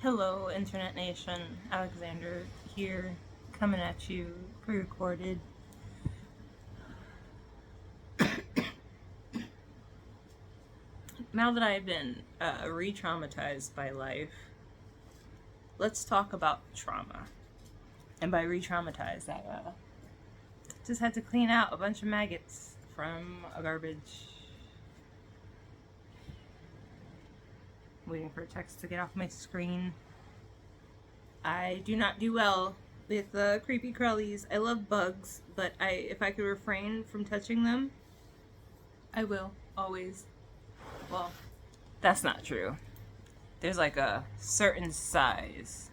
Hello, Internet Nation. Alexander here, coming at you, pre-recorded. Now that I've been re-traumatized by life, let's talk about trauma. And by re-traumatized, I just had to clean out a bunch of maggots from a garbage. Waiting for a text to get off my screen. I do not do well with creepy crawlies. I love bugs, but if I could refrain from touching them, I will, always. Well, that's not true. There's like a certain size.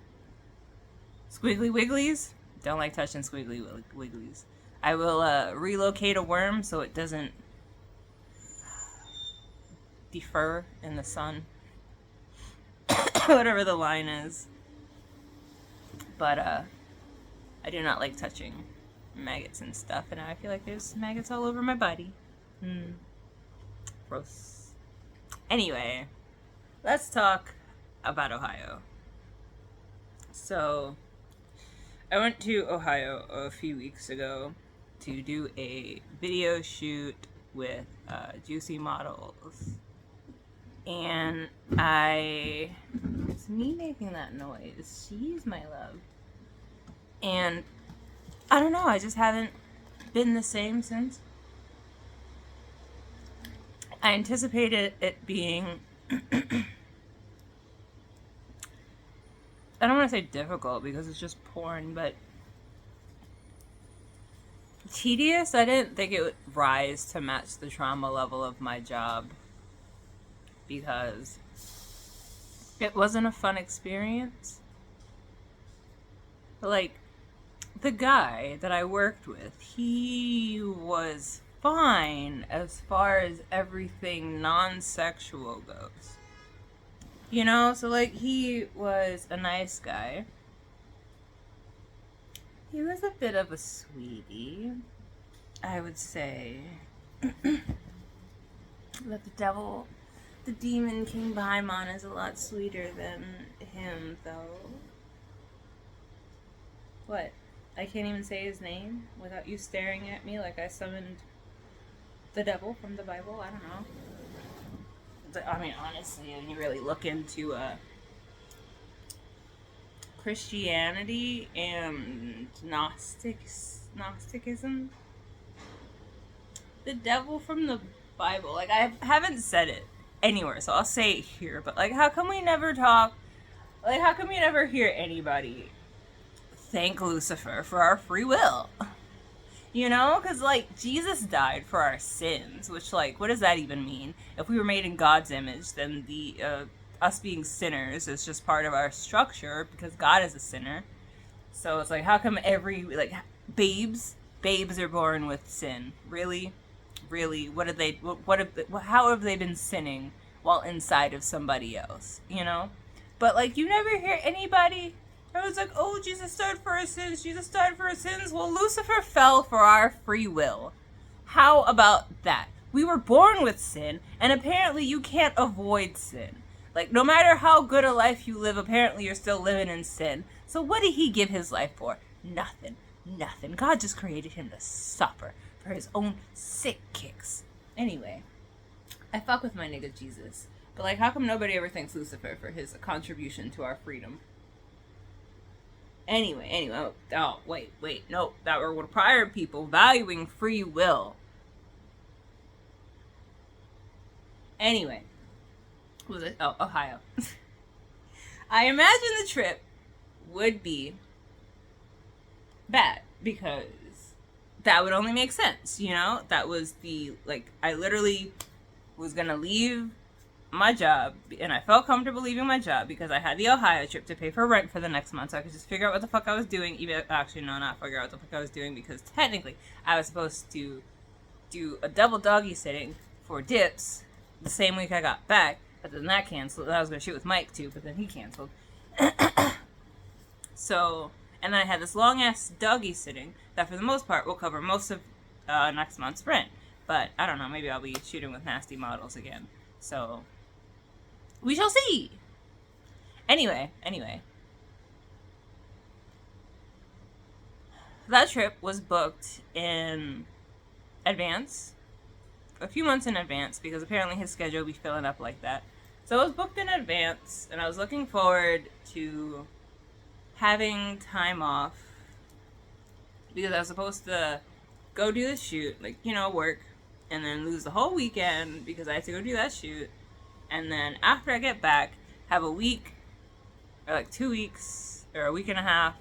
Squiggly wigglies? Don't like touching squiggly wigglies. I will relocate a worm so it doesn't defer in the sun. Whatever the line is. But I do not like touching maggots and stuff, and I feel like there's maggots all over my body. Gross. Anyway, let's talk about Ohio. So, I went to Ohio a few weeks ago to do a video shoot with Juicy Models. And it's me making that noise. She's my love. And I don't know, I just haven't been the same since. I anticipated it being, I don't want to say difficult because it's just porn, but tedious. I didn't think it would rise to match the trauma level of my job because it wasn't a fun experience. Like, the guy that I worked with, he was fine as far as everything non-sexual goes. You know, so like he was a nice guy. He was a bit of a sweetie, I would say. But the demon King Paimon is a lot sweeter than him, though. What? I can't even say his name without you staring at me like I summoned the devil from the Bible? I don't know. I mean, honestly, when you really look into Christianity and Gnosticism, the devil from the Bible, like, I haven't said it anywhere, so I'll say it here, but, like, how come we never talk, like, how come you never hear anybody thank Lucifer for our free will? You know? Because, like, Jesus died for our sins, which, like, what does that even mean? If we were made in God's image, then us being sinners is just part of our structure because God is a sinner. So it's like, how come babes are born with sin? Really? How have they been sinning while inside of somebody else? You know? But, like, you never hear anybody. I was like, oh, Jesus died for our sins. Jesus died for our sins. Well, Lucifer fell for our free will. How about that? We were born with sin, and apparently you can't avoid sin. Like, no matter how good a life you live, apparently you're still living in sin. So what did he give his life for? Nothing. Nothing. God just created him to suffer for his own sick kicks. Anyway, I fuck with my nigga Jesus. But, like, how come nobody ever thanks Lucifer for his contribution to our freedom? Anyway, no, that were prior people valuing free will. Anyway, was it? Oh, Ohio. I imagine the trip would be bad because that would only make sense, you know? That was I literally was gonna leave my job, and I felt comfortable leaving my job because I had the Ohio trip to pay for rent for the next month, so I could just figure out what the fuck I was doing. Actually, no, not figure out what the fuck I was doing, because technically I was supposed to do a double doggy sitting for Dips the same week I got back, but then that canceled. I was gonna shoot with Mike too, but then he canceled. So, and then I had this long ass doggy sitting that for the most part will cover most of next month's rent. But I don't know, maybe I'll be shooting with Nasty Models again. So we shall see. Anyway. That trip was booked in advance, a few months in advance, because apparently his schedule would be filling up like that. So it was booked in advance, and I was looking forward to having time off because I was supposed to go do the shoot, like, you know, work, and then lose the whole weekend because I had to go do that shoot. And then after I get back, have a week, or like 2 weeks, or a week and a half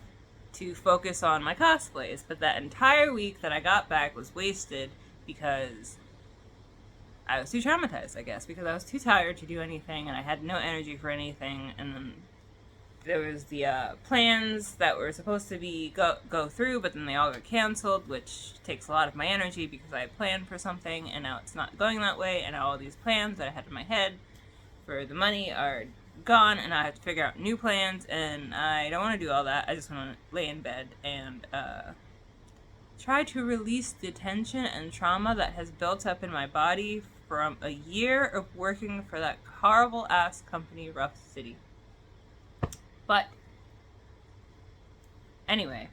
to focus on my cosplays. But that entire week that I got back was wasted because I was too traumatized, I guess, because I was too tired to do anything and I had no energy for anything. And then there was the plans that were supposed to be go through, but then they all got canceled, which takes a lot of my energy because I had planned for something and now it's not going that way. And now all these plans that I had in my head for the money are gone, and I have to figure out new plans, and I don't want to do all that. I just want to lay in bed and try to release the tension and trauma that has built up in my body from a year of working for that horrible ass company, Rough City. But anyway,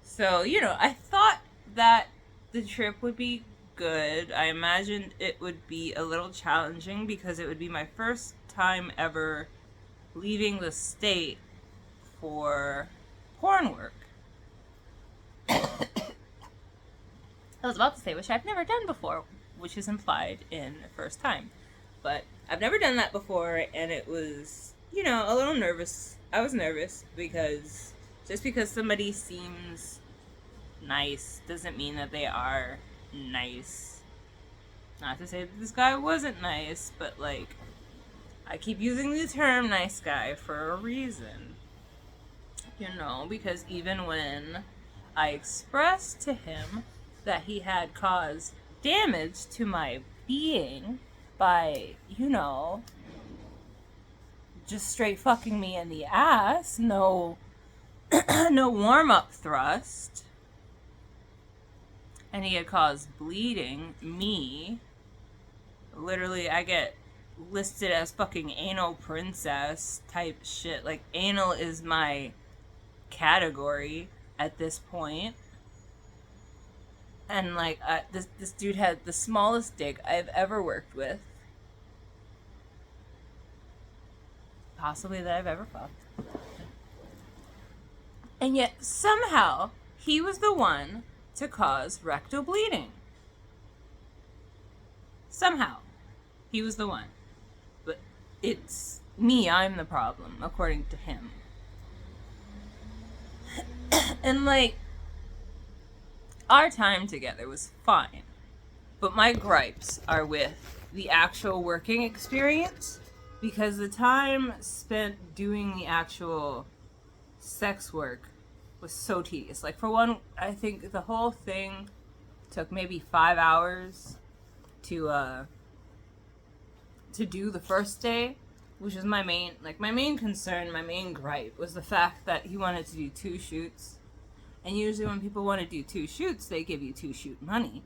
so, you know, I thought that the trip would be good. I imagined it would be a little challenging because it would be my first time ever leaving the state for porn work. I was about to say, which I've never done before, which is implied in first time. But I've never done that before, and it was, you know, a little nervous. I was nervous because just because somebody seems nice doesn't mean that they are nice. Not to say that this guy wasn't nice, but like, I keep using the term nice guy for a reason. You know, because even when I expressed to him that he had caused damage to my being by, you know, just straight fucking me in the ass, no no warm-up thrust, and he had caused bleeding, me, literally, I get listed as fucking anal princess type shit. Like, anal is my category at this point. And like, this dude had the smallest dick I've ever worked with, possibly that I've ever fucked. And yet somehow he was the one to cause rectal bleeding. Somehow he was the one. But it's me, I'm the problem, according to him. And like, our time together was fine. But my gripes are with the actual working experience, because the time spent doing the actual sex work was so tedious. Like, for one, I think the whole thing took maybe 5 hours to do the first day, which is my main concern, my main gripe was the fact that he wanted to do 2 shoots. And usually when people want to do 2 shoots, they give you 2 shoot money.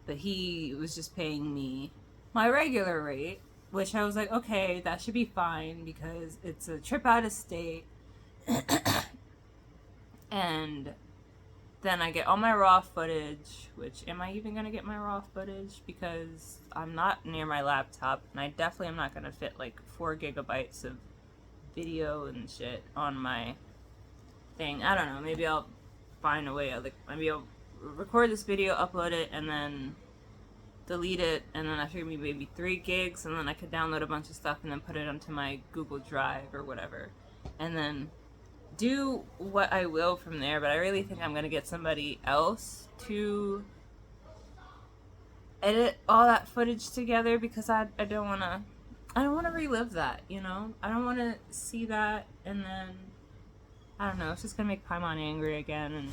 But he was just paying me my regular rate, which I was like, okay, that should be fine because it's a trip out of state. And then I get all my raw footage, which, am I even going to get my raw footage? Because I'm not near my laptop, and I definitely am not going to fit like 4 gigabytes of video and shit on my thing. I don't know, maybe I'll find a way, like, maybe I'll record this video, upload it, and then delete it, and then I figure maybe 3 gigs, and then I could download a bunch of stuff and then put it onto my Google Drive or whatever, and then do what I will from there. But I really think I'm gonna get somebody else to edit all that footage together, because I don't wanna relive that, you know? I don't wanna see that and then, I don't know, it's just gonna make Paimon angry again, and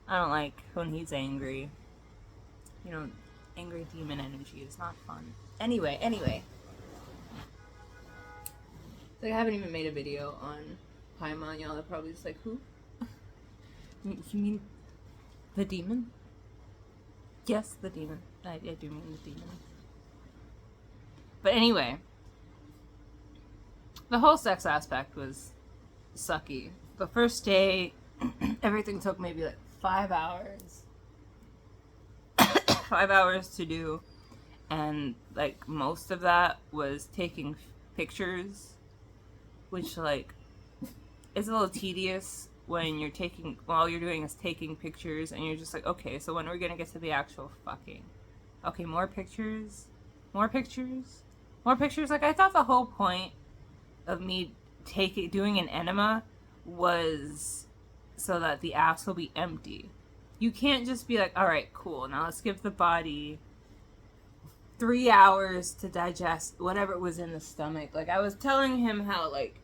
I don't like when he's angry. You know, angry demon energy is not fun. Anyway. Like, I haven't even made a video on Paimon, y'all are probably just like, who? You mean the demon? Yes, the demon. I do mean the demon. But anyway, the whole sex aspect was sucky. The first day, everything took maybe like 5 hours. 5 hours to do. And like most of that was taking pictures, which like is a little tedious when you're taking, all you're doing is taking pictures, and you're just like, okay, so when are we gonna get to the actual fucking? Okay, more pictures, more pictures, more pictures. Like, I thought the whole point of me doing an enema was so that the ass will be empty. You can't just be like, all right, cool, now let's give the body 3 hours to digest whatever was in the stomach. Like, I was telling him how, like,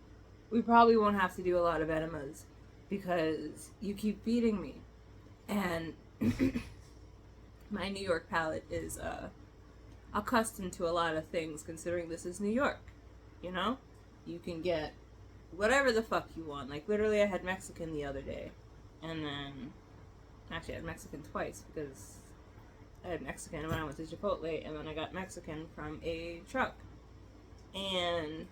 we probably won't have to do a lot of enemas because you keep feeding me. And my New York palate is accustomed to a lot of things, considering this is New York. You know? You can get whatever the fuck you want. Like, literally, I had Mexican the other day. And then, actually, I had Mexican twice because I had Mexican when I went to Chipotle, and then I got Mexican from a truck. And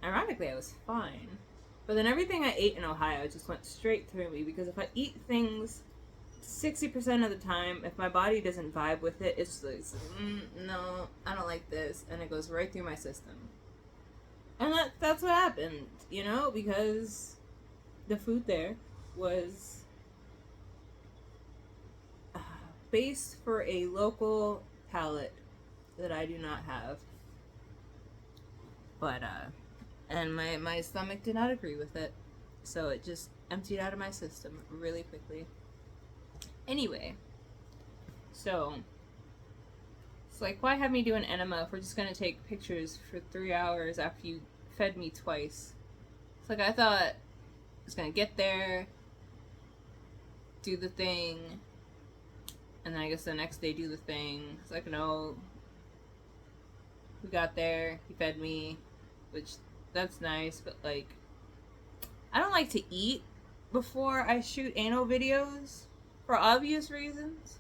ironically, I was fine. But then everything I ate in Ohio just went straight through me, because if I eat things 60% of the time, if my body doesn't vibe with it, it's like, no, I don't like this, and it goes right through my system. And that's what happened, you know, because the food there was based for a local palate that I do not have. But, and my stomach did not agree with it, so it just emptied out of my system really quickly. Anyway, so it's like, why have me do an enema if we're just gonna take pictures for 3 hours after you fed me twice? It's like, I thought I was gonna get there, do the thing, and then I guess the next day do the thing. It's like, no, we got there, he fed me, which, that's nice, but like, I don't like to eat before I shoot anal videos for obvious reasons.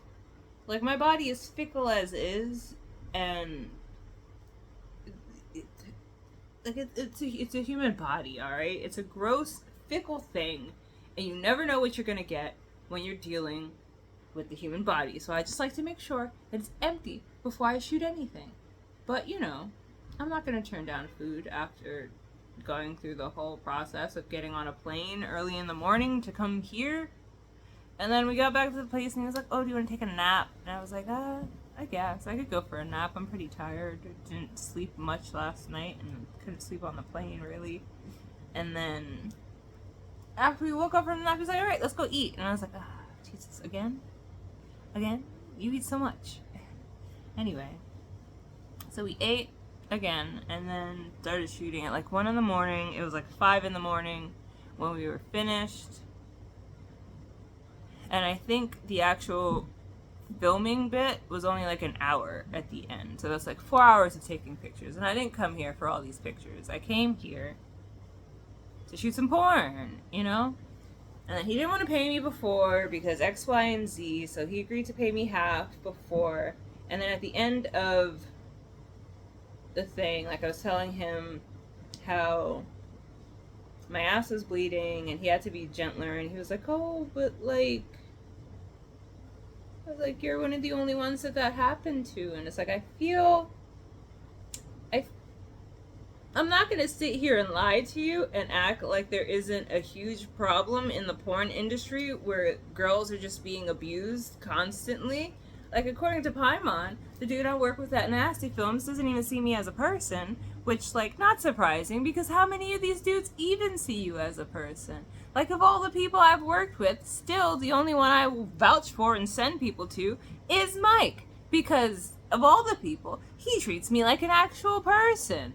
Like, my body is fickle as is, and it's a human body, alright? It's a gross, fickle thing, and you never know what you're gonna get when you're dealing with the human body. So I just like to make sure that it's empty before I shoot anything. But, you know, I'm not gonna turn down food after going through the whole process of getting on a plane early in the morning to come here. And then we got back to the place, and he was like, oh, do you want to take a nap? And I was like, I guess. I could go for a nap. I'm pretty tired. I didn't sleep much last night, and couldn't sleep on the plane, really. And then, after we woke up from the nap, he was like, alright, let's go eat. And I was like, Jesus, again? Again? You eat so much. Anyway, so we ate again, and then started shooting at like 1 in the morning. It was like 5 in the morning when we were finished. And I think the actual filming bit was only like an hour at the end. So that's like 4 hours of taking pictures. And I didn't come here for all these pictures. I came here to shoot some porn, you know? And then he didn't want to pay me before because X, Y, and Z. So he agreed to pay me half before. And then at the end of the thing, like, I was telling him how my ass was bleeding and he had to be gentler, and he was like, oh, but like, I was like, you're one of the only ones that happened to. And it's like, I'm not gonna sit here and lie to you and act like there isn't a huge problem in the porn industry where girls are just being abused constantly. Like, according to Paimon, the dude I work with at Nasty Films doesn't even see me as a person, which, like, not surprising, because how many of these dudes even see you as a person? Like, of all the people I've worked with, still the only one I will vouch for and send people to is Mike, because of all the people, he treats me like an actual person.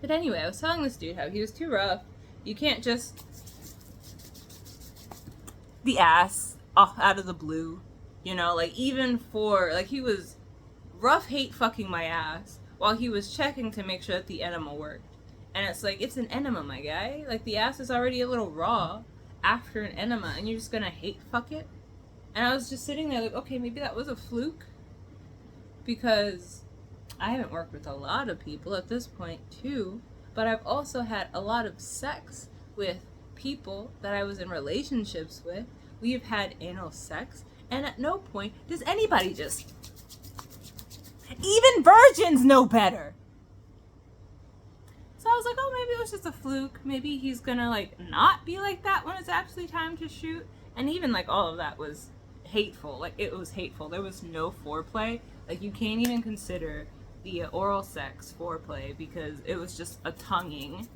But anyway, I was telling this dude how he was too rough. You can't just the ass off out of the blue. You know, like, even for, like, he was rough hate fucking my ass while he was checking to make sure that the enema worked. And it's like, it's an enema, my guy. Like, the ass is already a little raw after an enema, and you're just gonna hate fuck it? And I was just sitting there like, okay, maybe that was a fluke. Because I haven't worked with a lot of people at this point too, but I've also had a lot of sex with people that I was in relationships with. We've had anal sex, and at no point does anybody just... Even virgins know better. So I was like, oh, maybe it was just a fluke. Maybe he's gonna, like, not be like that when it's actually time to shoot. And even, like, all of that was hateful. Like, it was hateful. There was no foreplay. Like, you can't even consider the oral sex foreplay because it was just a tonguing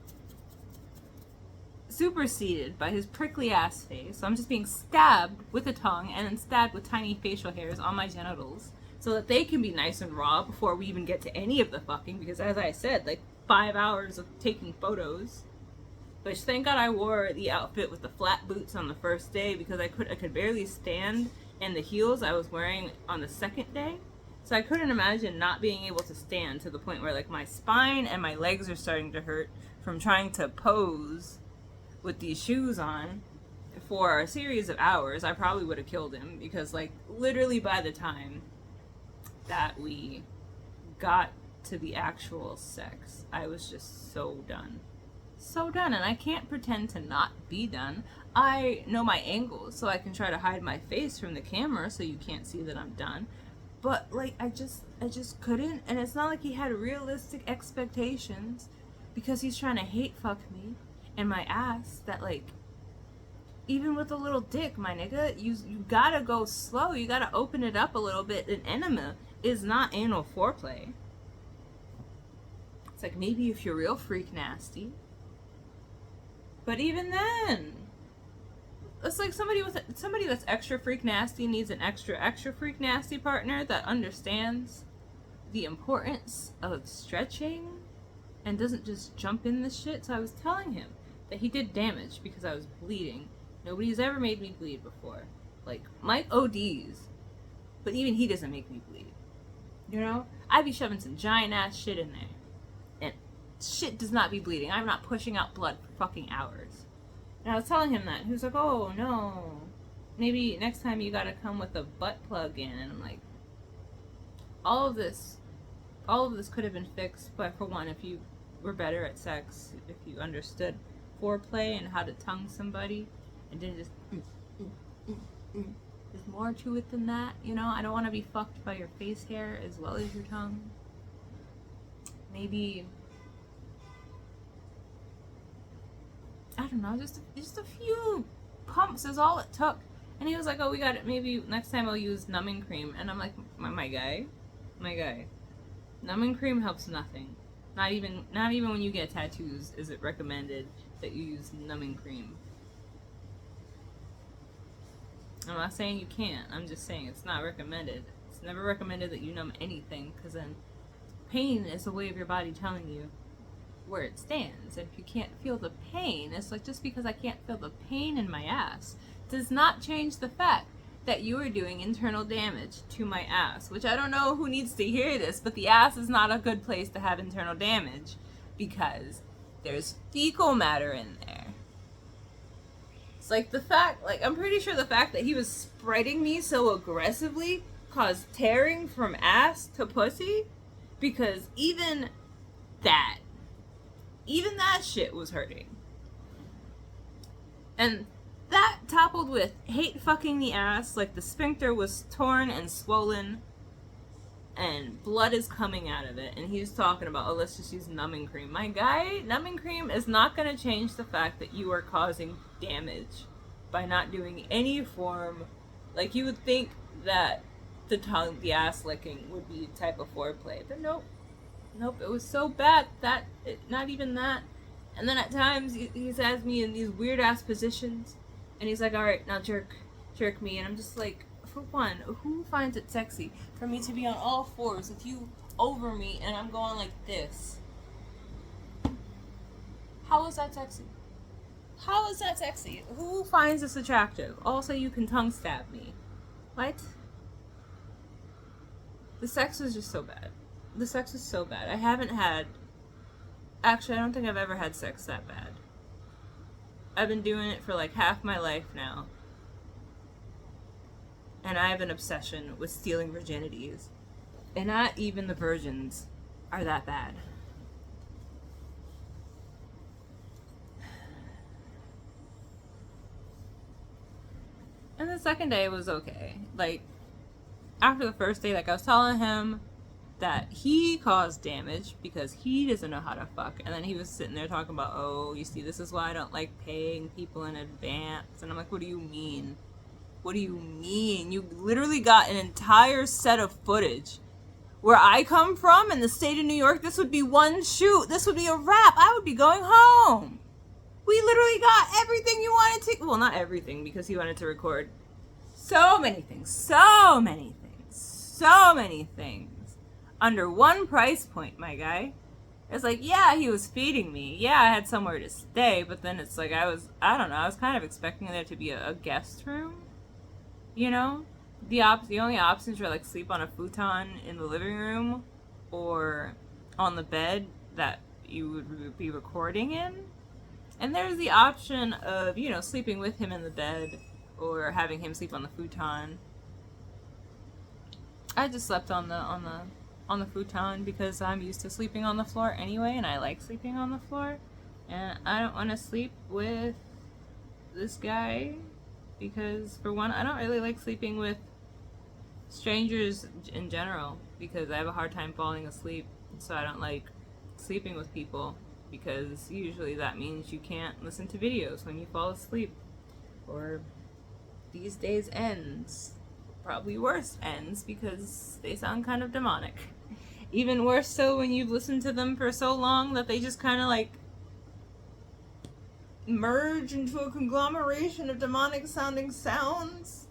superseded by his prickly ass face. So I'm just being stabbed with a tongue and then stabbed with tiny facial hairs on my genitals so that they can be nice and raw before we even get to any of the fucking, because as I said, like 5 hours of taking photos. Which thank God I wore the outfit with the flat boots on the first day because I could barely stand, and the heels I was wearing on the second day. So I couldn't imagine not being able to stand, to the point where like my spine and my legs are starting to hurt from trying to pose with these shoes on for a series of hours. I probably would have killed him because like literally by the time that we got to the actual sex, I was just so done. So done, and I can't pretend to not be done. I know my angles, so I can try to hide my face from the camera so you can't see that I'm done. But like I just couldn't, and it's not like he had realistic expectations because he's trying to hate fuck me and my ass. That like, even with a little dick, my nigga, you gotta go slow. You gotta open it up a little bit. An enema is not anal foreplay. It's like maybe if you're real freak nasty. But even then, it's like somebody that's extra freak nasty needs an extra freak nasty partner that understands the importance of stretching and doesn't just jump in the shit. So I was telling him that he did damage because I was bleeding. Nobody's ever made me bleed before. Like, Mike ODs, but even he doesn't make me bleed. You know? I'd be shoving some giant ass shit in there. And shit does not be bleeding. I'm not pushing out blood for fucking hours. And I was telling him that. He was like, oh, no. Maybe next time you gotta come with a butt plug in. And I'm like, all of this could have been fixed, but for one, if you were better at sex, if you understood foreplay and how to tongue somebody, and didn't just there's more to it than that, you know? I don't want to be fucked by your face hair as well as your tongue. Maybe, I don't know, just a few pumps is all it took. And he was like, oh, we got it, maybe next time I'll use numbing cream. And I'm like, my guy, numbing cream helps nothing. Not even when you get tattoos is it recommended that you use numbing cream. I'm not saying you can't. I'm just saying it's not recommended. It's never recommended that you numb anything, because then pain is a way of your body telling you where it stands. And if you can't feel the pain, it's like, just because I can't feel the pain in my ass does not change the fact that you are doing internal damage to my ass. Which I don't know who needs to hear this, but the ass is not a good place to have internal damage because there's fecal matter in there. Like the fact, like I'm pretty sure the fact that he was spreading me so aggressively caused tearing from ass to pussy, because even that shit was hurting. And that toppled with hate fucking the ass, like the sphincter was torn and swollen and blood is coming out of it, and he's talking about, oh, let's just use numbing cream. My guy, numbing cream is not going to change the fact that you are causing damage by not doing any form. Like, you would think that the ass licking would be a type of foreplay, but nope, it was so bad that not even that. And then at times he has me in these weird ass positions, and he's like, all right, now jerk me, and I'm just like, for one, who finds it sexy for me to be on all fours with you over me and I'm going like this? How is that sexy? How is that sexy? Who finds this attractive? Also, you can tongue stab me. What? The sex was just so bad. The sex was so bad. Actually, I don't think I've ever had sex that bad. I've been doing it for like half my life now. And I have an obsession with stealing virginities. And not even the virgins. are that bad. And the second day was okay. Like, after the first day, like, I was telling him that he caused damage because he doesn't know how to fuck. And then he was sitting there talking about, oh, you see, this is why I don't like paying people in advance. And I'm like, what do you mean? What do you mean? You literally got an entire set of footage. Where I come from in the state of New York, this would be one shoot. This would be a wrap. I would be going home. We literally got everything you wanted to. Well, not everything, because he wanted to record so many things. So many things. So many things. Under one price point, my guy. It's like, yeah, he was feeding me. Yeah, I had somewhere to stay. But then it's like, I don't know. I was kind of expecting there to be a guest room. You know? The only options were like sleep on a futon in the living room or on the bed that you would be recording in. And there's the option of, you know, sleeping with him in the bed or having him sleep on the futon. I just slept on the futon because I'm used to sleeping on the floor anyway, and I like sleeping on the floor. And I don't want to sleep with this guy because, for one, I don't really like sleeping with strangers in general because I have a hard time falling asleep. So I don't like sleeping with people because usually that means you can't listen to videos when you fall asleep. Or these days ends. Probably worse ends because they sound kind of demonic. Even worse so when you've listened to them for so long that they just kind of like merge into a conglomeration of demonic sounding sounds.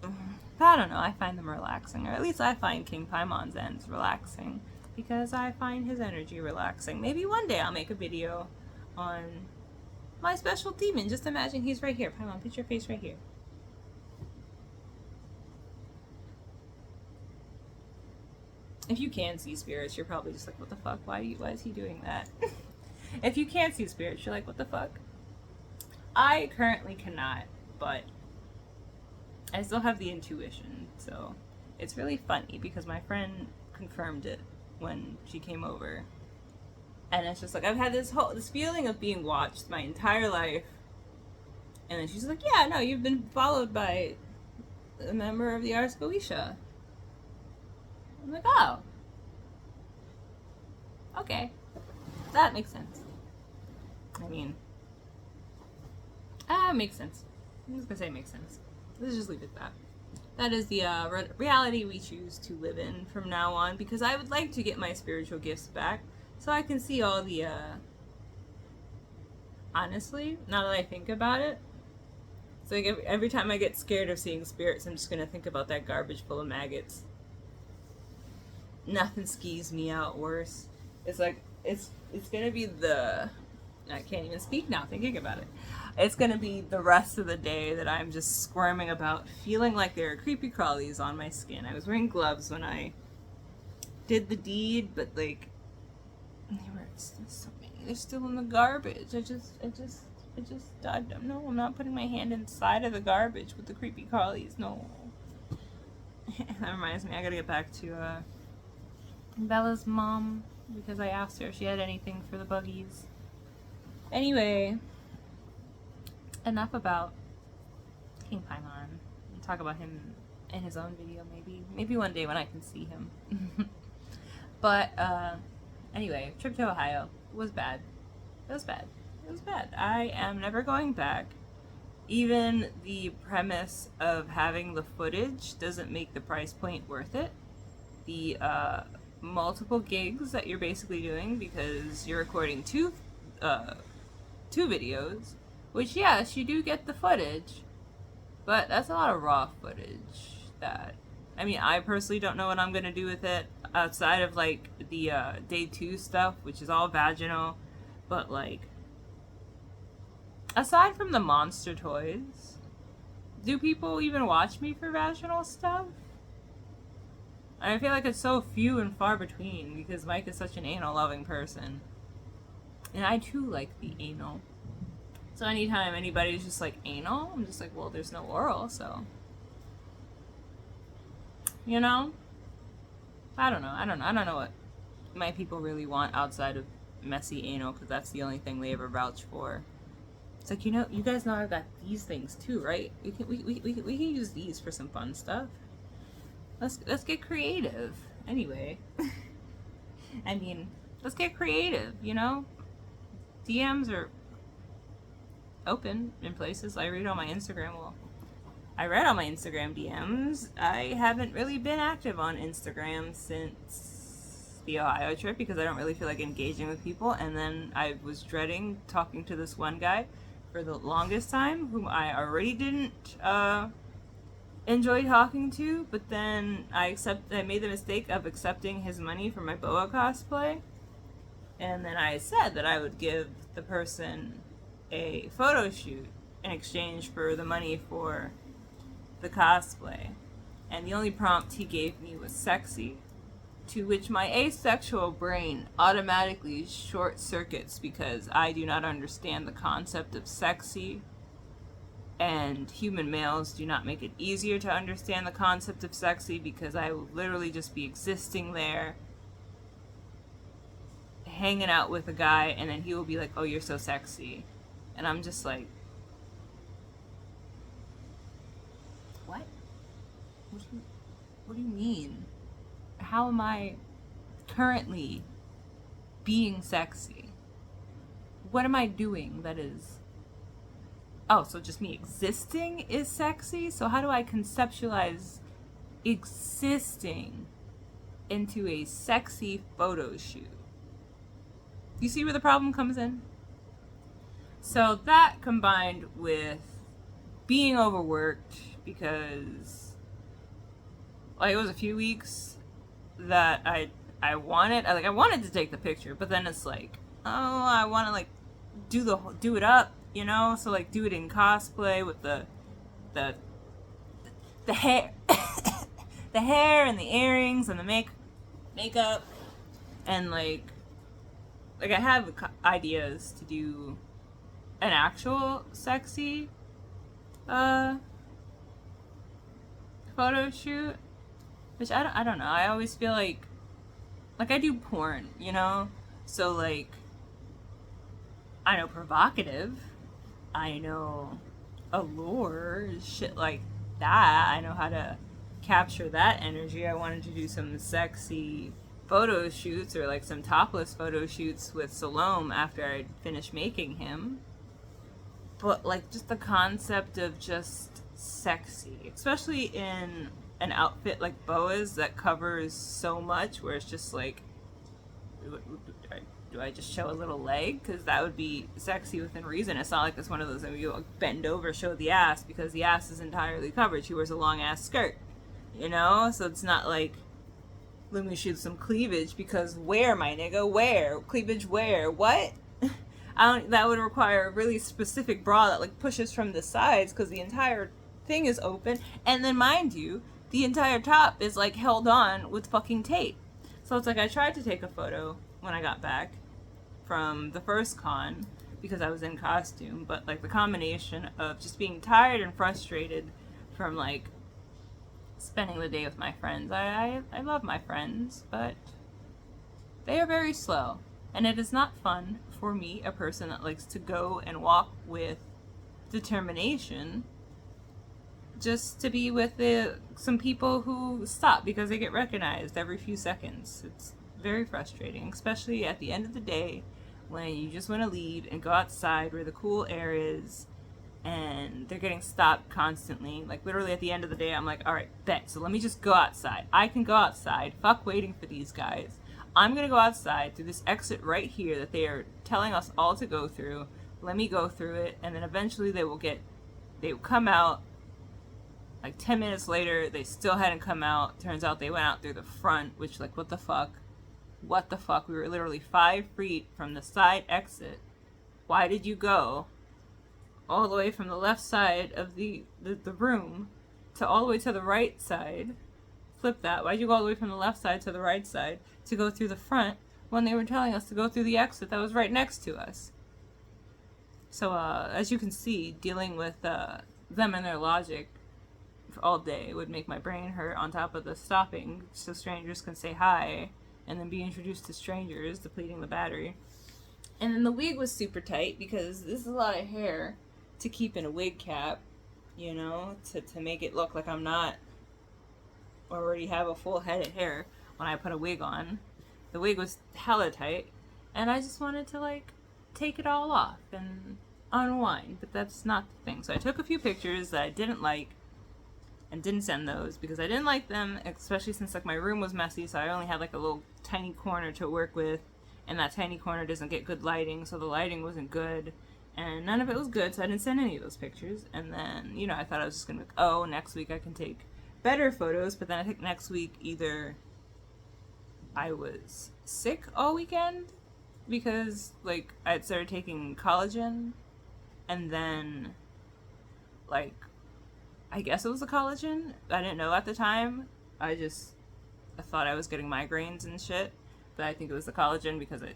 But I don't know, I find them relaxing, or at least I find King Paimon's ends relaxing because I find his energy relaxing. Maybe one day I'll make a video on my special demon. Just imagine he's right here. Paimon, put your face right here. If you can see spirits, you're probably just like, what the fuck? Why is he doing that? If you can't see spirits, you're like, what the fuck? I currently cannot, but I still have the intuition, so it's really funny because my friend confirmed it when she came over. And it's just like, I've had this feeling of being watched my entire life. And then she's like, yeah, no, you've been followed by a member of the Ars Goetia. I'm like, oh. Okay. That makes sense. I mean, makes sense. I'm just gonna say makes sense. Let's just leave it at that. That is the reality we choose to live in from now on, because I would like to get my spiritual gifts back so I can see all the, honestly, now that I think about it, it's like every time I get scared of seeing spirits, I'm just going to think about that garbage full of maggots. Nothing skeeves me out worse. It's like, it's going to be I can't even speak now thinking about it. It's gonna be the rest of the day that I'm just squirming about, feeling like there are creepy crawlies on my skin. I was wearing gloves when I did the deed, but like, there were still so many. They're still in the garbage. I just, no, I'm not putting my hand inside of the garbage with the creepy crawlies. No. That reminds me, I gotta get back to Bella's mom because I asked her if she had anything for the buggies. Anyway, enough about King Paimon. We'll talk about him in his own video, maybe one day when I can see him. But anyway, trip to Ohio was bad. It was bad. I am never going back. Even the premise of having the footage doesn't make the price point worth it. The multiple gigs that you're basically doing because you're recording two videos, which, yes, you do get the footage, but that's a lot of raw footage that, I mean, I personally don't know what I'm going to do with it outside of, like, the day 2 stuff, which is all vaginal, but, like, aside from the monster toys, do people even watch me for vaginal stuff? I feel like it's so few and far between because Mike is such an anal-loving person. And I, too, like the anal. So anytime anybody's just like, anal? I'm just like, well, there's no oral, so. you know? I don't know. I don't know what my people really want outside of messy anal, because that's the only thing they ever vouch for. It's like, you guys know I've got these things too, right? We can use these for some fun stuff. Let's get creative. Anyway, I mean, let's get creative, you know? DMs are open in places. I read on my Instagram. Well, I read on my Instagram DMs. I haven't really been active on Instagram since the Ohio trip because I don't really feel like engaging with people. And then I was dreading talking to this one guy for the longest time, whom I already didn't enjoy talking to. But then I made the mistake of accepting his money for my boa cosplay. And then I said that I would give the person a photo shoot in exchange for the money for the cosplay. And the only prompt he gave me was sexy, to which my asexual brain automatically short circuits because I do not understand the concept of sexy, and human males do not make it easier to understand the concept of sexy because I will literally just be existing there hanging out with a guy, and then he will be like, oh, you're so sexy. And I'm just like, what? What do you mean? How am I currently being sexy? What am I doing that is... Oh, so just me existing is sexy? So how do I conceptualize existing into a sexy photo shoot? You see where the problem comes in? So that combined with being overworked, because like it was a few weeks that I wanted to take the picture, but then it's like, oh, I want to like do it up, you know? So like do it in cosplay with the hair the hair and the earrings and the makeup, and like I have ideas to do an actual sexy photo shoot, which I don't know. I always feel like I do porn, you know? So like I know provocative, I know allure, shit like that. I know how to capture that energy. I wanted to do some sexy photo shoots or like some topless photo shoots with Salome after I'd finished making him. But like just the concept of just sexy, especially in an outfit like Boa's that covers so much, where it's just like, do I just show a little leg? Because that would be sexy within reason. It's not like it's one of those that you bend over, show the ass, because the ass is entirely covered. She wears a long ass skirt, you know? So it's not like, let me shoot some cleavage, because where, my nigga? Where? Cleavage where? What? That would require a really specific bra that like pushes from the sides, because the entire thing is open. And then mind you, the entire top is like held on with fucking tape. So it's like I tried to take a photo when I got back from the first con because I was in costume, but like the combination of just being tired and frustrated from like spending the day with my friends. I love my friends, but they are very slow, and it is not fun for me, a person that likes to go and walk with determination, just to be with some people who stop because they get recognized every few seconds. It's very frustrating, especially at the end of the day when you just want to leave and go outside where the cool air is, and they're getting stopped constantly. Like literally at the end of the day, I'm like, all right, bet. So let me just go outside. I can go outside. Fuck waiting for these guys. I'm going to go outside through this exit right here that they are telling us all to go through. Let me go through it. And then eventually they will come out. Like 10 minutes later, they still hadn't come out. Turns out they went out through the front, which like, what the fuck? What the fuck? We were literally 5 feet from the side exit. Why did you go all the way from the left side of the room to all the way to the right side? Flip that. Why'd you go all the way from the left side to the right side to go through the front when they were telling us to go through the exit that was right next to us? So, as you can see, dealing with them and their logic all day would make my brain hurt, on top of the stopping so strangers can say hi and then be introduced to strangers, depleting the battery. And then the wig was super tight because this is a lot of hair to keep in a wig cap, you know, to make it look like I'm not already have a full head of hair when I put a wig on. The wig was hella tight, and I just wanted to like take it all off and unwind, but that's not the thing. So I took a few pictures that I didn't like and didn't send those because I didn't like them, especially since like my room was messy, so I only had like a little tiny corner to work with, and that tiny corner doesn't get good lighting, so the lighting wasn't good, and none of it was good, so I didn't send any of those pictures. And then, you know, I thought I was just gonna, oh, next week I can take better photos, but then I think next week either I was sick all weekend because like I had started taking collagen, and then like I guess it was the collagen. I didn't know at the time. I thought I was getting migraines and shit, but I think it was the collagen because I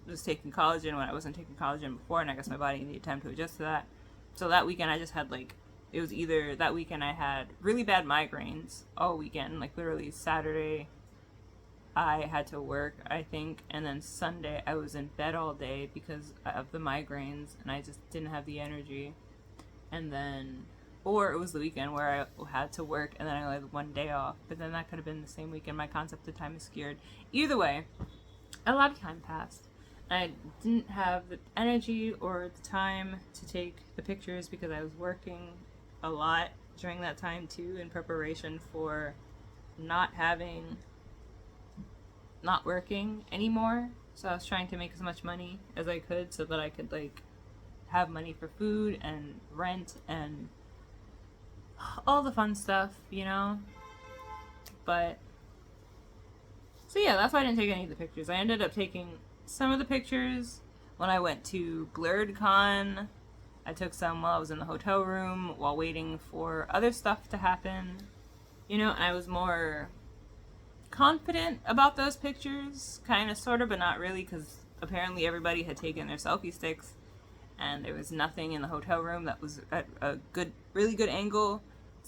was taking collagen when I wasn't taking collagen before, and I guess my body needed time to adjust to that. So that weekend I just had like, it was either that weekend I had really bad migraines all weekend, like literally Saturday I had to work, I think, and then Sunday I was in bed all day because of the migraines and I just didn't have the energy. And then, or it was the weekend where I had to work and then I had one day off, but then that could have been the same weekend. My concept of time is skewed. Either way, a lot of time passed. I didn't have the energy or the time to take the pictures because I was working a lot during that time too, in preparation for not working anymore. So I was trying to make as much money as I could so that I could like have money for food and rent and all the fun stuff, you know. But so yeah, that's why I didn't take any of the pictures. I ended up taking some of the pictures when I went to BlurredCon. I took some while I was in the hotel room while waiting for other stuff to happen, you know, and I was more confident about those pictures, kind of, sort of, but not really, because apparently everybody had taken their selfie sticks and there was nothing in the hotel room that was at a good, really good angle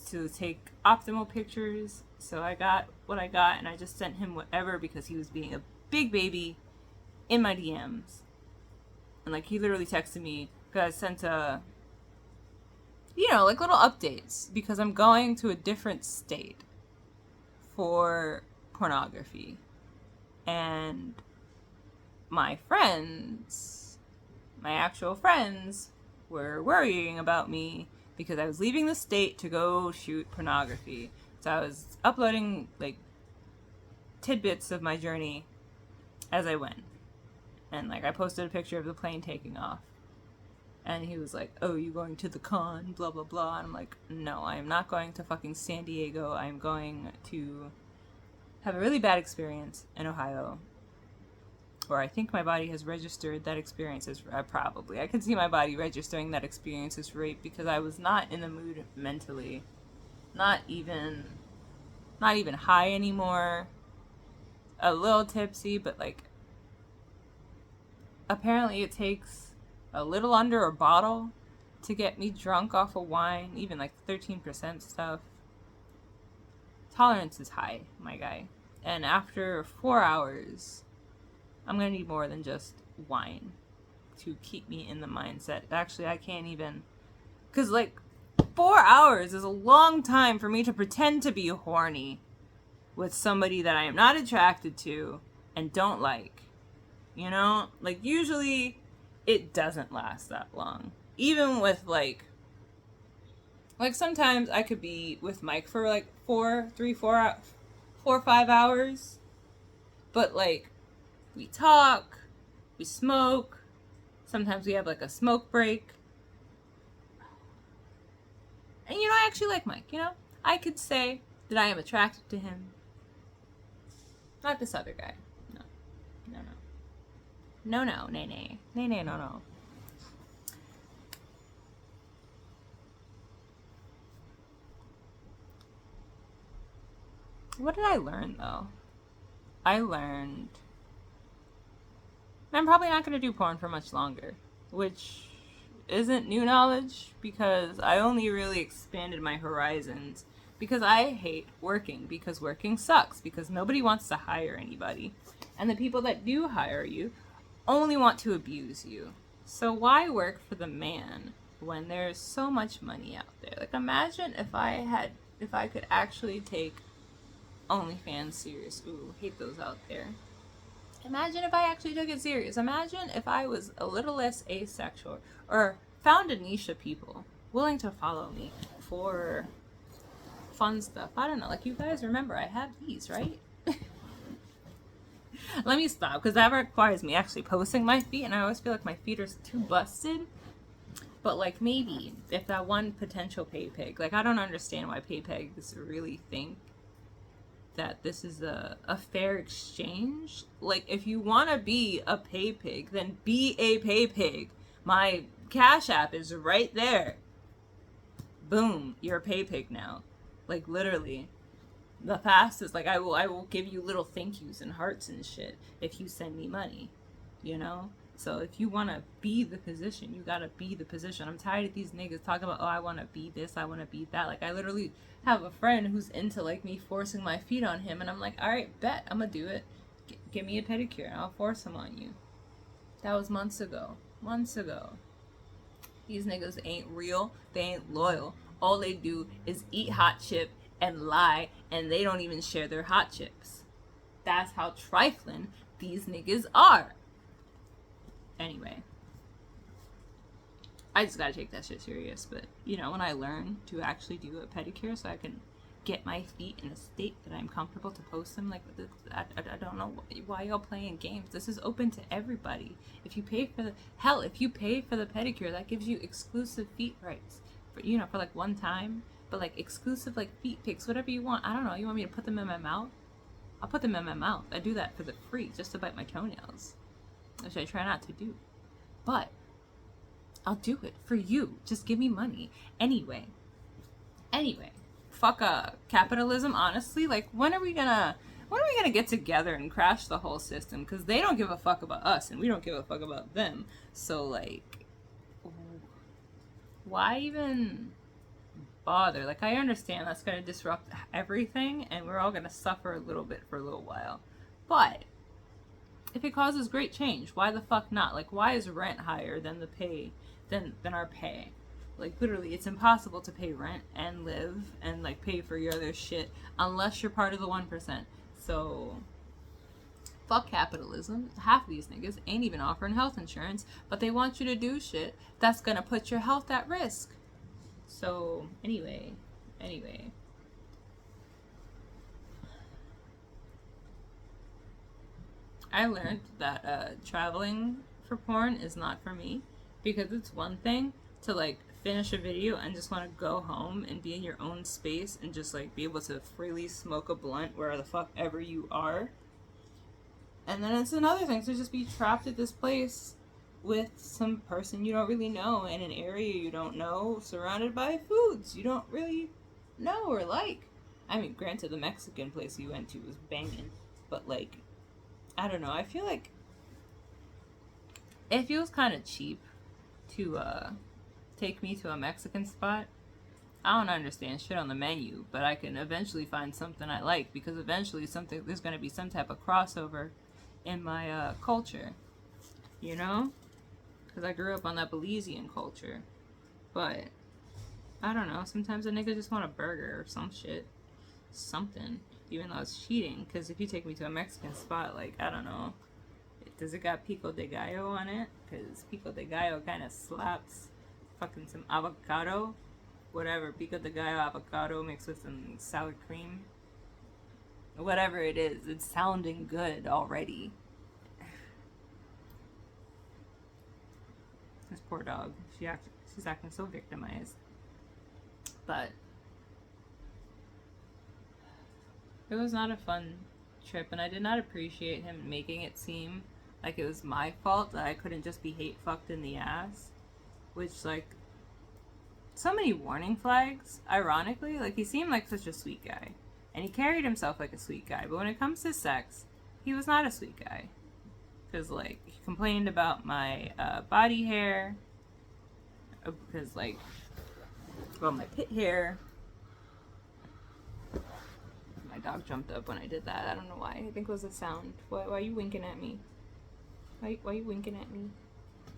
to take optimal pictures. So I got what I got, and I just sent him whatever because he was being a big baby in my DMs. And like, he literally texted me because I sent like little updates because I'm going to a different state for pornography. And my friends, my actual friends, were worrying about me because I was leaving the state to go shoot pornography. So I was uploading like tidbits of my journey as I went. And like, I posted a picture of the plane taking off. And he was like, oh, you going to the con, blah, blah, blah. And I'm like, no, I am not going to fucking San Diego. I'm going to have a really bad experience in Ohio. Or I think my body has registered that experience as probably. I can see my body registering that experience as rape because I was not in the mood mentally. Not even high anymore. A little tipsy, but like, apparently it takes a little under a bottle to get me drunk off of wine, even like 13% stuff. Tolerance is high, my guy. And after 4 hours, I'm gonna need more than just wine to keep me in the mindset. Actually, I can't even, because like 4 hours is a long time for me to pretend to be horny with somebody that I am not attracted to and don't like. You know, like usually it doesn't last that long. Even with like sometimes I could be with Mike for like 4 or 5 hours. But like, we talk, we smoke, sometimes we have like a smoke break. And you know, I actually like Mike, you know? I could say that I am attracted to him. Not this other guy. No. No, nay, no. What did I learn, though? I learned I'm probably not going to do porn for much longer, which isn't new knowledge because I only really expanded my horizons because I hate working, because working sucks, because nobody wants to hire anybody. And the people that do hire you only want to abuse you. So why work for the man when there's so much money out there? Like, imagine if I could actually take OnlyFans serious. Ooh, hate those out there. Imagine if I actually took it serious. Imagine if I was a little less asexual, or found a niche of people willing to follow me for fun stuff. I don't know. Like, you guys remember, I have these, right? Let me stop, because that requires me actually posting my feet, and I always feel like my feet are too busted. But, like, maybe if that one potential pay pig, like, I don't understand why pay pigs really think that this is a fair exchange. Like, if you want to be a pay pig, then be a pay pig. My Cash App is right there. Boom, you're a pay pig now. Like, literally. The fastest, like, I will give you little thank yous and hearts and shit if you send me money, you know? So if you want to be the position, you gotta be the position. I'm tired of these niggas talking about, oh, I want to be this, I want to be that. Like, I literally have a friend who's into, like, me forcing my feet on him, and I'm like, all right, bet, I'm gonna do it. Give me a pedicure and I'll force them on you. That was months ago. These niggas ain't real, they ain't loyal. All they do is eat hot chip and lie, and they don't even share their hot chips. That's how trifling these niggas are. Anyway, I just gotta take that shit serious. But, you know, when I learn to actually do a pedicure so I can get my feet in a state that I'm comfortable to post them, like, I don't know why y'all playing games. This is open to everybody. If you pay for the pedicure, that gives you exclusive feet rights for, you know, for like one time. But, like, exclusive, like, feet pics, whatever you want. I don't know. You want me to put them in my mouth? I'll put them in my mouth. I do that for the free, just to bite my toenails, which I try not to do. But I'll do it for you. Just give me money. Anyway, fuck capitalism, honestly. Like, when are we gonna get together and crash the whole system? Because they don't give a fuck about us, and we don't give a fuck about them. So, like, why even bother? Like, I understand that's going to disrupt everything, and we're all going to suffer a little bit for a little while. But if it causes great change, why the fuck not? Like, why is rent higher than the pay than our pay? Like, literally, it's impossible to pay rent and live and, like, pay for your other shit unless you're part of the 1%. So fuck capitalism. Half of these niggas ain't even offering health insurance, but they want you to do shit that's gonna put your health at risk. So, anyway. I learned that traveling for porn is not for me, because it's one thing to, like, finish a video and just want to go home and be in your own space and just, like, be able to freely smoke a blunt where the fuck ever you are. And then it's another thing to just be trapped at this place with some person you don't really know in an area you don't know, surrounded by foods you don't really know or like. I mean, granted, the Mexican place we went to was banging, but, like, I don't know. I feel like it feels kind of cheap to take me to a Mexican spot. I don't understand shit on the menu, but I can eventually find something I like, because eventually there's going to be some type of crossover in my culture, you know? Because I grew up on that Belizean culture. But I don't know, sometimes a nigga just want a burger or some shit. Something. Even though it's cheating, because if you take me to a Mexican spot, like, I don't know, does it got pico de gallo on it? Because pico de gallo kind of slaps. Fucking some avocado, whatever, pico de gallo avocado mixed with some sour cream, whatever it is, it's sounding good already. This poor dog, she's acting so victimized. But it was not a fun trip, and I did not appreciate him making it seem like it was my fault that I couldn't just be hate fucked in the ass. Which, like, so many warning flags, ironically. Like, he seemed like such a sweet guy, and he carried himself like a sweet guy, but when it comes to sex, he was not a sweet guy. Because, like, he complained about my body hair, because, like, well, my pit hair, dog jumped up when I did that. I don't know why. I think it was a sound. Why are you winking at me? Why are you winking at me?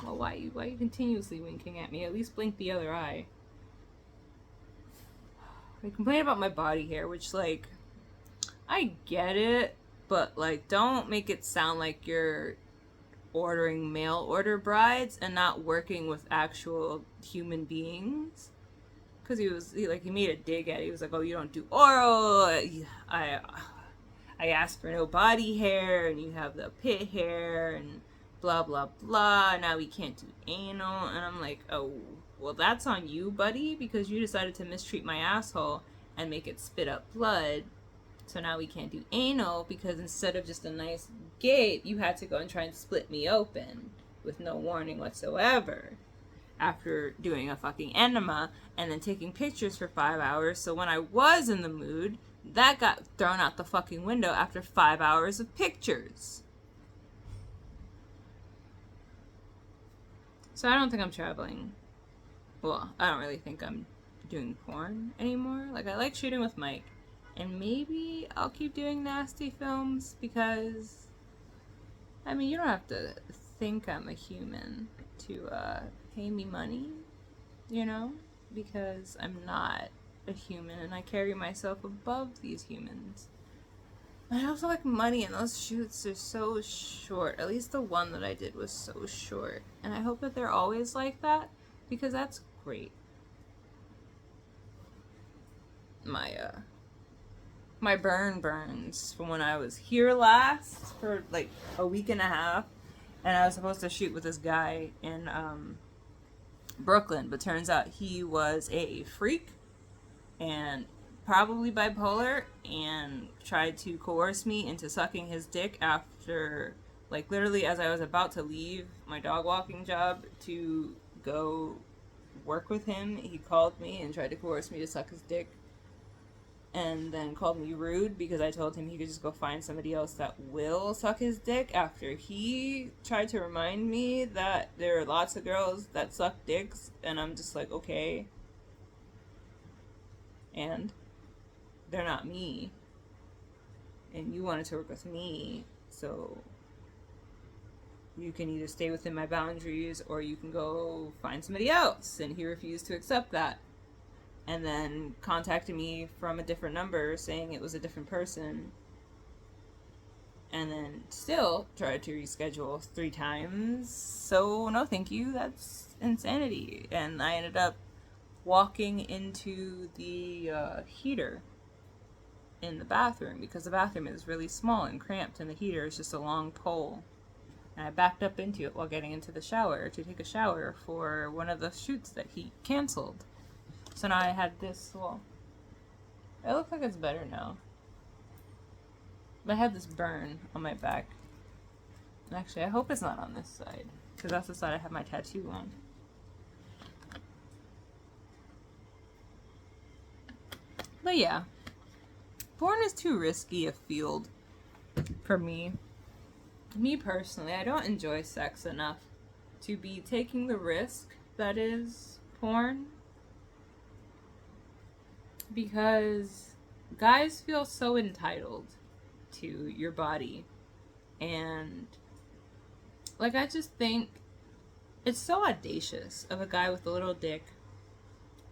Well, why are you continuously winking at me? At least blink the other eye. I complain about my body hair, which, like, I get it, but, like, don't make it sound like you're ordering mail order brides and not working with actual human beings. Because he made a dig at it. He was like, oh, you don't do oral. I asked for no body hair, and you have the pit hair, and blah, blah, blah. Now we can't do anal. And I'm like, oh, well, that's on you, buddy, because you decided to mistreat my asshole and make it spit up blood. So now we can't do anal because instead of just a nice gape, you had to go and try and split me open with no warning whatsoever. After doing a fucking enema and then taking pictures for 5 hours. So when I was in the mood, that got thrown out the fucking window after 5 hours of pictures. So I don't think I'm traveling. Well, I don't really think I'm doing porn anymore. Like, I like shooting with Mike. And maybe I'll keep doing nasty films because, I mean, you don't have to think I'm a human to pay me money, you know? Because I'm not a human and I carry myself above these humans. I also like money, and those shoots are so short. At least the one that I did was so short. And I hope that they're always like that because that's great. My burns from when I was here last for like a week and a half, and I was supposed to shoot with this guy in Brooklyn, but turns out he was a freak and probably bipolar and tried to coerce me into sucking his dick after, like, literally as I was about to leave my dog walking job to go work with him, he called me and tried to coerce me to suck his dick. And then called me rude because I told him he could just go find somebody else that will suck his dick after he tried to remind me that there are lots of girls that suck dicks. And I'm just like, okay. And they're not me. And you wanted to work with me. So you can either stay within my boundaries or you can go find somebody else. And he refused to accept that. And then contacted me from a different number saying it was a different person. And then still tried to reschedule 3 times. So no thank you, that's insanity. And I ended up walking into the heater in the bathroom because the bathroom is really small and cramped and the heater is just a long pole. And I backed up into it while getting into the shower to take a shower for one of the shoots that he canceled. So now I had this, well, it looks like it's better now. But I had this burn on my back. Actually, I hope it's not on this side, because that's the side I have my tattoo on. But yeah, porn is too risky a field for me. Me personally, I don't enjoy sex enough to be taking the risk that is porn. Because guys feel so entitled to your body. And, like, I just think it's so audacious of a guy with a little dick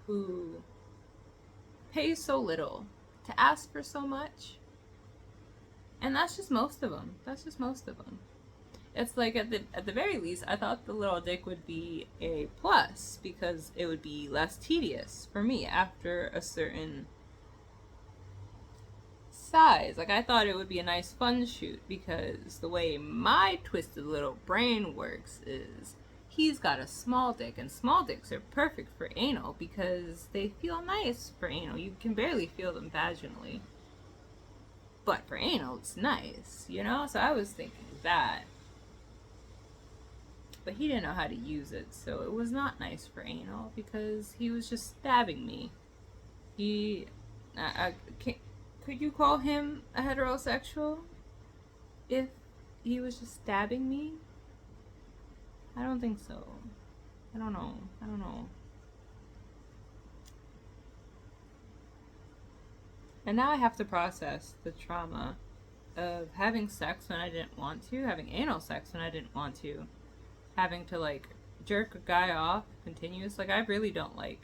who pays so little to ask for so much. And that's just most of them. It's like, at the very least, I thought the little dick would be a plus because it would be less tedious for me after a certain size. Like, I thought it would be a nice fun shoot because the way my twisted little brain works is he's got a small dick, and small dicks are perfect for anal because they feel nice for anal. You can barely feel them vaginally. But for anal, it's nice, you know? So I was thinking that. But he didn't know how to use it, so it was not nice for anal because he was just stabbing me. Could you call him a heterosexual if he was just stabbing me? I don't think so. I don't know. And now I have to process the trauma of having sex when I didn't want to, having anal sex when I didn't want to, having to like jerk a guy off continuous. Like, I really don't like.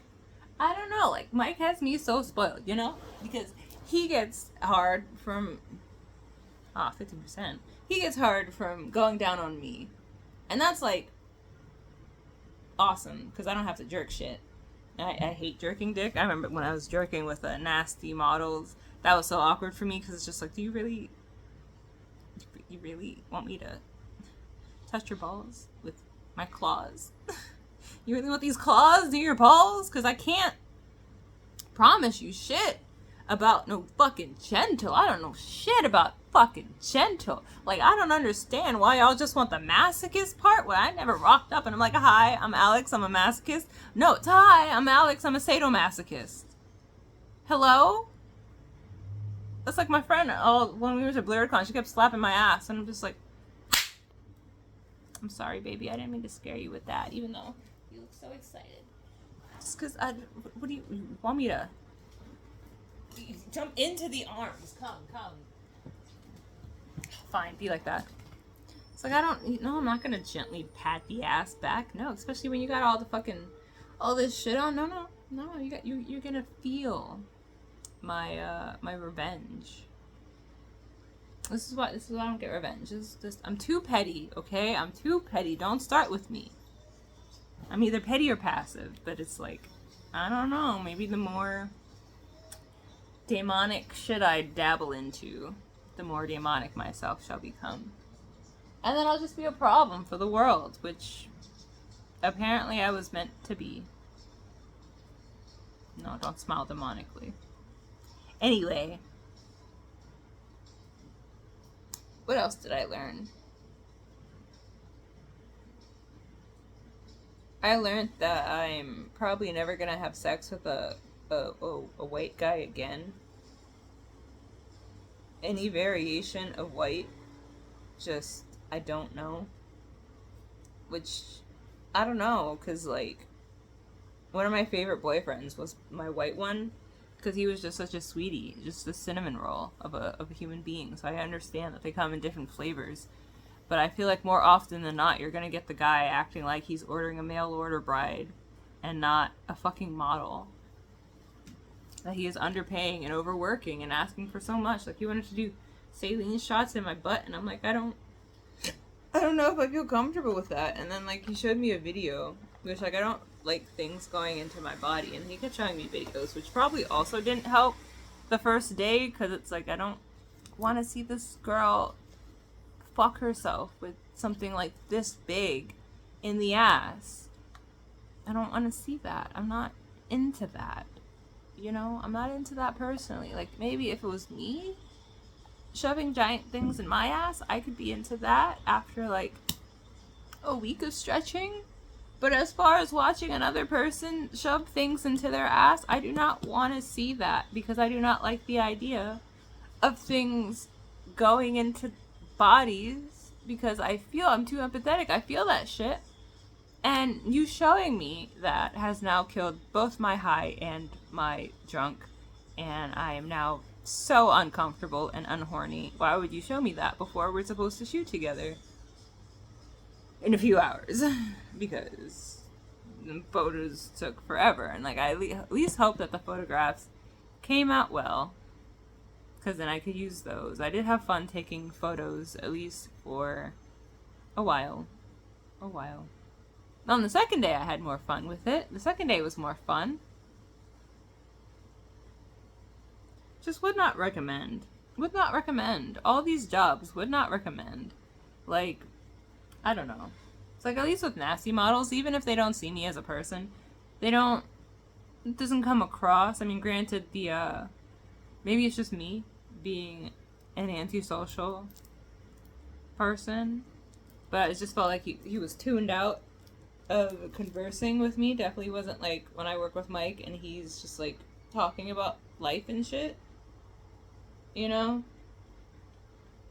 I don't know. Like, Mike has me so spoiled, you know, because he gets hard from 50%. He gets hard from going down on me, and that's like awesome because I don't have to jerk shit. I hate jerking dick. I remember when I was jerking with nasty models. That was so awkward for me because it's just like, do you really want me to touch your balls with my claws? You really want these claws near your balls? Because I can't promise you shit about no fucking gentle. I don't know shit about fucking gentle. Like, I don't understand why y'all just want the masochist part where I never rocked up and I'm like, hi, I'm Alex, I'm a masochist. No, it's hi, I'm Alex, I'm a sadomasochist. Hello? That's like my friend, when we were to BlurredCon, she kept slapping my ass, and I'm just like, I'm sorry, baby, I didn't mean to scare you with that, even though you look so excited. Just because what do you want me to jump into the arms? Come. Fine, be like that. It's like, I'm not gonna gently pat the ass back. No, especially when you got all this shit on. No, you're gonna feel my revenge. This is why I don't get revenge. I'm too petty, okay? I'm too petty. Don't start with me. I'm either petty or passive, but it's like, I don't know, maybe the more demonic shit I dabble into, the more demonic myself shall become. And then I'll just be a problem for the world, which apparently I was meant to be. No, don't smile demonically. Anyway, what else did I learn? I learned that I'm probably never gonna have sex with a white guy again. Any variation of white, just, I don't know. Which, I don't know, because, like, one of my favorite boyfriends was my white one, because he was just such a sweetie, just a cinnamon roll of a human being. So I understand that they come in different flavors. But I feel like more often than not, you're going to get the guy acting like he's ordering a mail order bride and not a fucking model. That he is underpaying and overworking and asking for so much. Like, he wanted to do saline shots in my butt, and I'm like, I don't know if I feel comfortable with that. And then, like, he showed me a video, which, like, I don't like things going into my body, and he kept showing me videos, which probably also didn't help the first day, because it's like, I don't want to see this girl fuck herself with something like this big in the ass. I don't want to see that. I'm not into that. You know, I'm not into that personally. Like, maybe if it was me shoving giant things in my ass, I could be into that after like a week of stretching. But as far as watching another person shove things into their ass, I do not want to see that, because I do not like the idea of things going into bodies, because I'm too empathetic. I feel that shit. And you showing me that has now killed both my high and my drunk, and I am now so uncomfortable and unhorny. Why would you show me that before we're supposed to shoot together in a few hours? Because the photos took forever, and like, I at least hope that the photographs came out well, because then I could use those. I did have fun taking photos, at least for a while. On the second day, I had more fun with it. The second day was more fun. Just would not recommend. Would not recommend. All these jobs, would not recommend. Like, I don't know. It's like, at least with nasty models, even if they don't see me as a person, it doesn't come across. I mean, granted, maybe it's just me being an antisocial person, but it just felt like he was tuned out of conversing with me. Definitely wasn't like when I work with Mike and he's just like talking about life and shit, you know?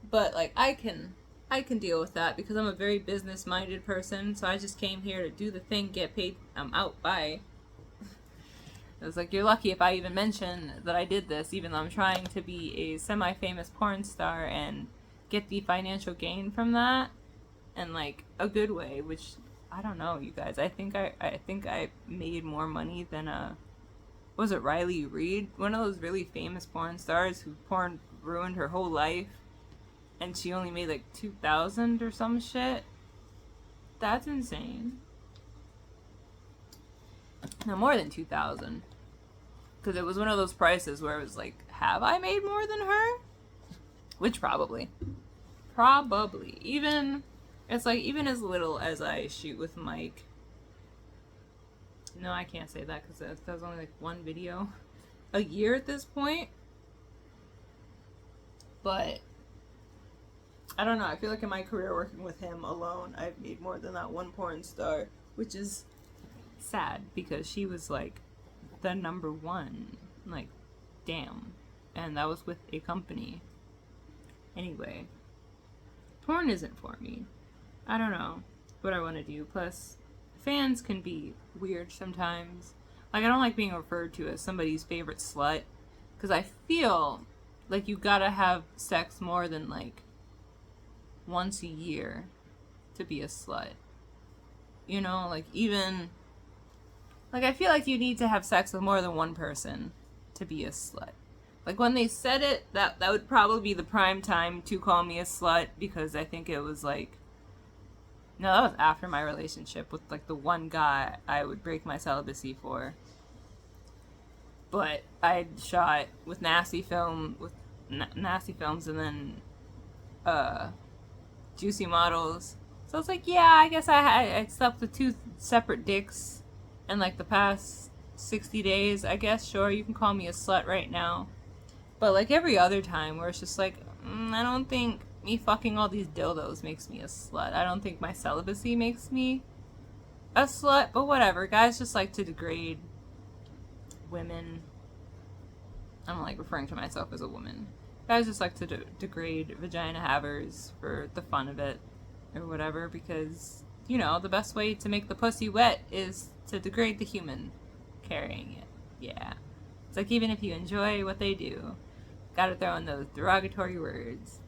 But like, I can deal with that because I'm a very business minded person, so I just came here to do the thing, get paid, I'm out, bye. It was like, you're lucky if I even mention that I did this, even though I'm trying to be a semi-famous porn star and get the financial gain from that in like a good way, which I don't know, you guys. I think I made more money than was it Riley Reid, one of those really famous porn stars who porn ruined her whole life, and she only made like 2,000 or some shit. That's insane. No, more than 2,000. Because it was one of those prices where it was like, have I made more than her? Which probably. Probably. Even, it's like, even as little as I shoot with Mike. No, I can't say that because that was only like one video a year at this point. But, I don't know. I feel like in my career working with him alone, I've made more than that one porn star. Which is sad because she was like the number one. Like, damn. And that was with a company. Anyway, porn isn't for me. I don't know what I want to do. Plus, fans can be weird sometimes. Like, I don't like being referred to as somebody's favorite slut. Because I feel like you gotta have sex more than like once a year to be a slut. You know, like even, like I feel like you need to have sex with more than one person to be a slut. Like when they said it, that would probably be the prime time to call me a slut, because I think it was like, no, that was after my relationship with like the one guy I would break my celibacy for. But I shot with Nasty Films and then Juicy Models. So it's like, yeah, I guess I slept with 2 separate dicks in like the past 60 days. I guess, sure, you can call me a slut right now. But like every other time where it's just like, I don't think me fucking all these dildos makes me a slut. I don't think my celibacy makes me a slut, but whatever. Guys just like to degrade women. I don't like referring to myself as a woman. Guys just like to degrade vagina havers for the fun of it or whatever, because, you know, the best way to make the pussy wet is to degrade the human carrying it. Yeah. It's like, even if you enjoy what they do, gotta throw in those derogatory words.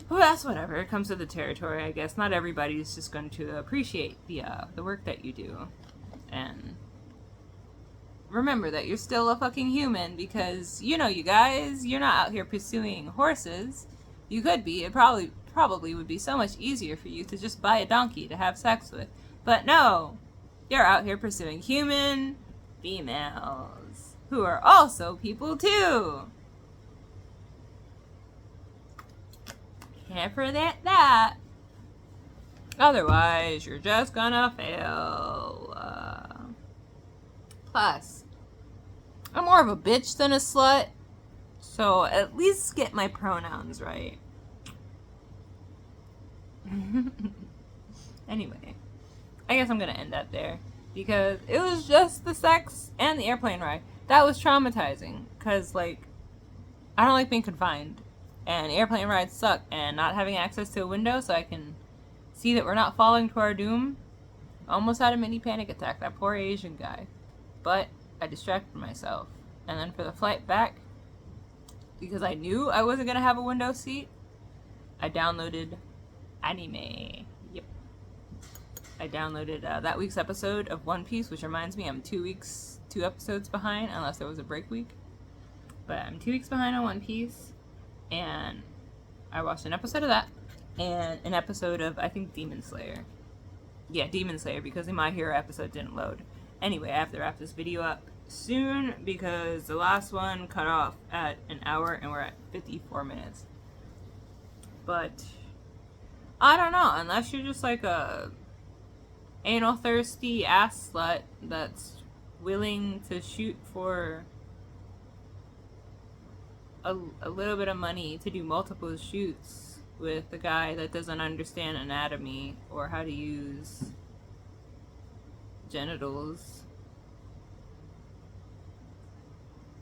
Well, that's whatever. It comes to the territory, I guess. Not everybody's just going to appreciate the work that you do. And remember that you're still a fucking human, because, you know, you guys, you're not out here pursuing horses. You could be. It probably would be so much easier for you to just buy a donkey to have sex with. But no, you're out here pursuing human females who are also people too. Can't forget that. Otherwise, you're just gonna fail. Plus, I'm more of a bitch than a slut, so at least get my pronouns right. Anyway, I guess I'm gonna end that there, because it was just the sex and the airplane ride. That was traumatizing, because, like, I don't like being confined, and airplane rides suck, and not having access to a window so I can see that we're not falling to our doom. Almost had a mini panic attack, that poor Asian guy. But I distracted myself. And then for the flight back, because I knew I wasn't going to have a window seat, I downloaded anime. Yep. I downloaded that week's episode of One Piece, which reminds me I'm 2 episodes behind, unless there was a break week. But I'm 2 weeks behind on One Piece, and I watched an episode of that, and an episode of, I think, Demon Slayer. Yeah, Demon Slayer, because the My Hero episode didn't load. Anyway, I have to wrap this video up soon, because the last one cut off at an hour, and we're at 54 minutes. But I don't know, unless you're just like a anal thirsty ass slut that's willing to shoot for a little bit of money to do multiple shoots with a guy that doesn't understand anatomy or how to use genitals.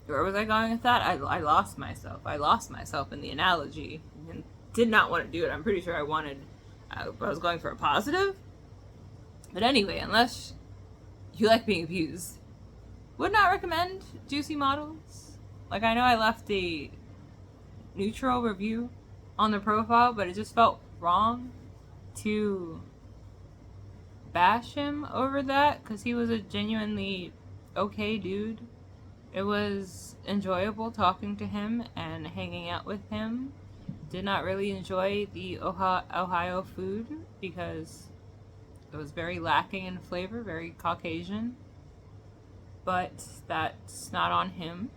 Where was I going with that? I lost myself. I lost myself in the analogy and did not want to do it. I'm pretty sure I was going for a positive. But anyway, unless you like being abused, Would not recommend Juicy Models. Like, I know I left a neutral review on the profile, but it just felt wrong to bash him over that because he was a genuinely okay dude. It was enjoyable talking to him and hanging out with him. Did not really enjoy the Ohio food because it was very lacking in flavor, very Caucasian. But that's not on him.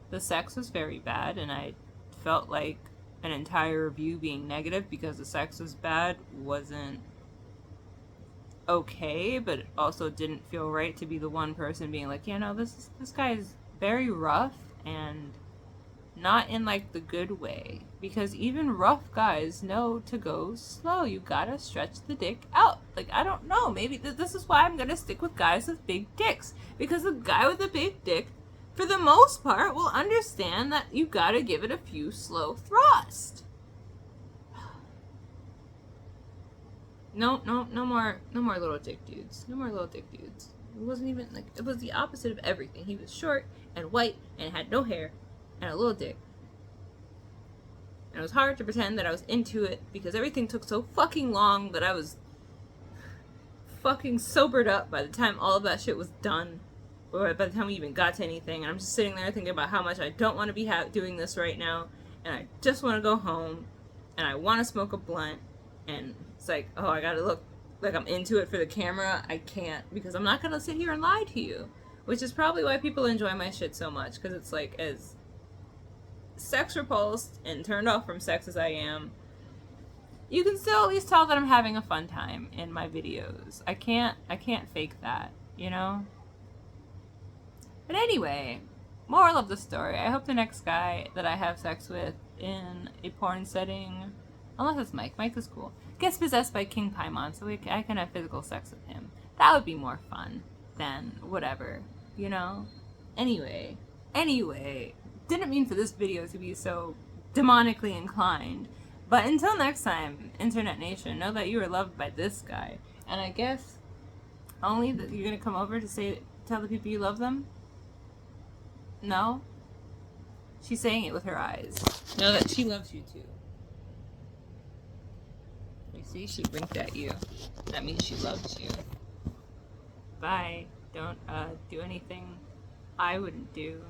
The sex was very bad, and I felt like an entire review being negative because the sex was bad wasn't okay, but it also didn't feel right to be the one person being like, yeah, no, this guy is very rough and not in like the good way, because even rough guys know to go slow. You gotta stretch the dick out. Like, I don't know, maybe this is why I'm gonna stick with guys with big dicks, because a guy with a big dick for the most part will understand that you gotta give it a few slow thrusts. No more little dick dudes. No more little dick dudes. It wasn't even like, it was the opposite of everything. He was short and white and had no hair and a little dick. And it was hard to pretend that I was into it because everything took so fucking long that I was fucking sobered up by the time all of that shit was done. Or by the time we even got to anything. And I'm just sitting there thinking about how much I don't want to be doing this right now. And I just want to go home. And I want to smoke a blunt. And it's like, oh, I gotta look like I'm into it for the camera. I can't, because I'm not gonna sit here and lie to you. Which is probably why people enjoy my shit so much. Because it's like, as sex repulsed and turned off from sex as I am, you can still at least tell that I'm having a fun time in my videos. I can't fake that, you know? But anyway, moral of the story, I hope the next guy that I have sex with in a porn setting, unless it's Mike is cool, gets possessed by King Paimon so I can have physical sex with him. That would be more fun than whatever, you know? Anyway, didn't mean for this video to be so demonically inclined. But until next time, Internet Nation, know that you are loved by this guy. And I guess only that you're gonna come over to tell the people you love them? No? She's saying it with her eyes. Know that she loves you too. You see, she winked at you. That means she loves you. Bye. Don't do anything I wouldn't do.